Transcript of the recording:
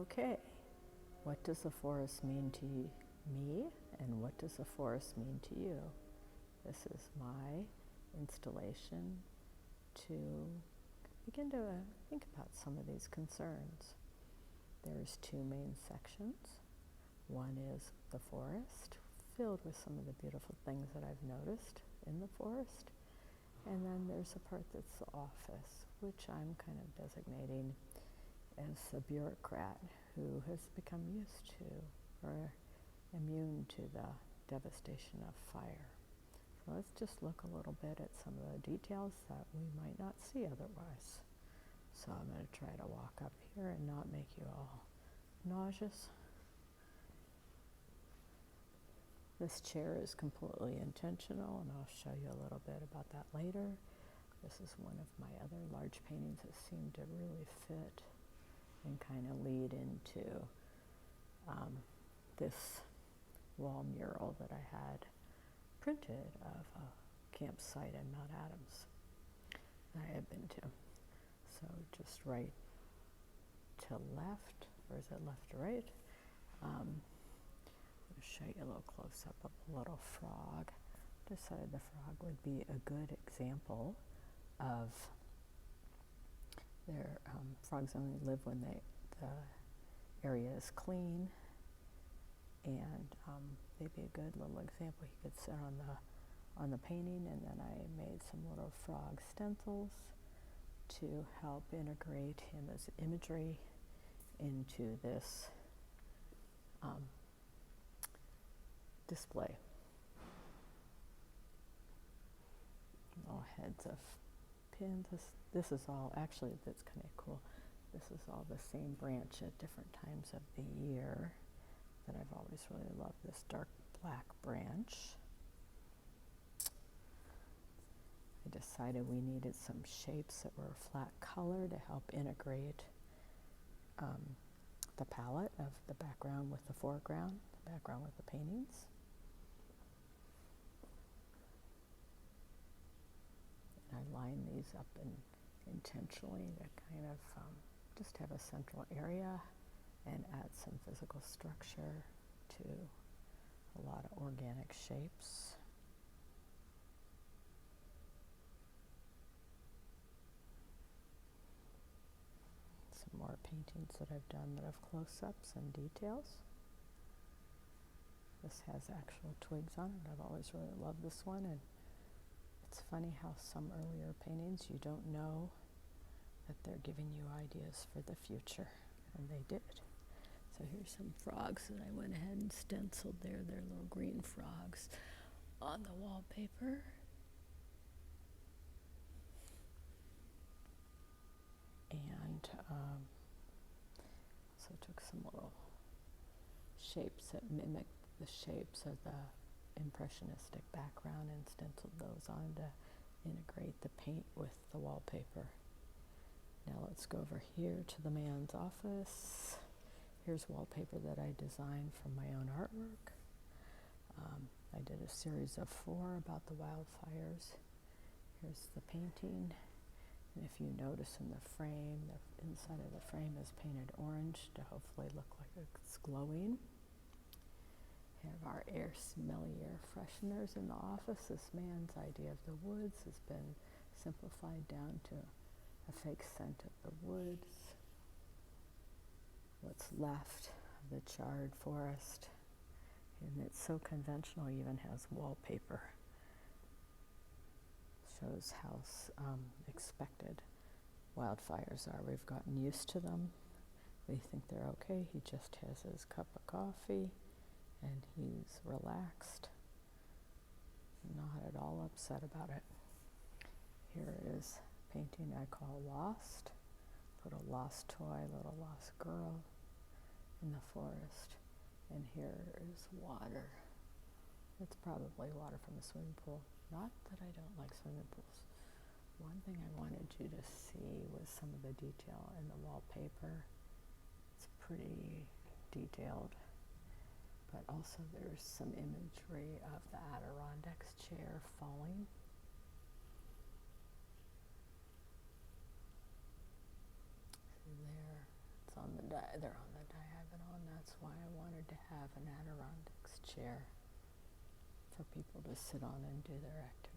Okay, what does the forest mean to me, and what does the forest mean to you? This is my installation to begin to think about some of these concerns. There's two main sections. One is the forest, filled with some of the beautiful things that I've noticed in the forest. And then there's a part that's the office, which I'm kind of designating as a bureaucrat who has become used to or immune to the devastation of fire. So let's just look a little bit at some of the details that we might not see otherwise. So I'm going to try to walk up here and not make you all nauseous. This chair is completely intentional, and I'll show you a little bit about that later. This is one of my other large paintings that seem to really fit and kind of lead into this wall mural that I had printed of a campsite in Mount Adams that I had been to. So just right to left, or is it left to right? I'm going to show you a little close-up of a little frog. Decided the frog would be a good example of their frogs only live when the area is clean, and they'd be a good little example. He could sit on the painting, and then I made some little frog stencils to help integrate him as imagery into this display. Little heads of pins. This is all, actually, that's kind of cool. This is all the same branch at different times of the year that I've always really loved, this dark black branch. I decided we needed some shapes that were flat color to help integrate the palette of the background with the foreground, the background with the paintings. And I line these up intentionally to kind of just have a central area and add some physical structure to a lot of organic shapes. Some more paintings that I've done that have close-ups and details. This has actual twigs on it. I've always really loved this one, and it's funny how some earlier paintings you don't know that they're giving you ideas for the future, and they did. So here's some frogs that I went ahead and stenciled there. They're little green frogs on the wallpaper. And so I took some little shapes that mimic the shapes of the impressionistic background and stenciled those on to integrate the paint with the wallpaper. Now let's go over here to the man's office. Here's wallpaper that I designed from my own artwork. I did a series of 4 about the wildfires. Here's the painting. And if you notice in the frame, the inside of the frame is painted orange to hopefully look like it's glowing. Have our smelly air fresheners in the office. This man's idea of the woods has been simplified down to a fake scent of the woods. What's left of the charred forest. And it's so conventional, even has wallpaper. Shows how expected wildfires are. We've gotten used to them. We think they're okay. He just has his cup of coffee and he's relaxed, not at all upset about it. Here is a painting I call Lost. Little lost toy, little lost girl in the forest. And here is water. It's probably water from a swimming pool. Not that I don't like swimming pools. One thing I wanted you to see was some of the detail in the wallpaper. It's pretty detailed, but also there's some imagery of the Adirondacks chair falling. See there, it's on the they're on the it on. That's why I wanted to have an Adirondacks chair for people to sit on and do their activities.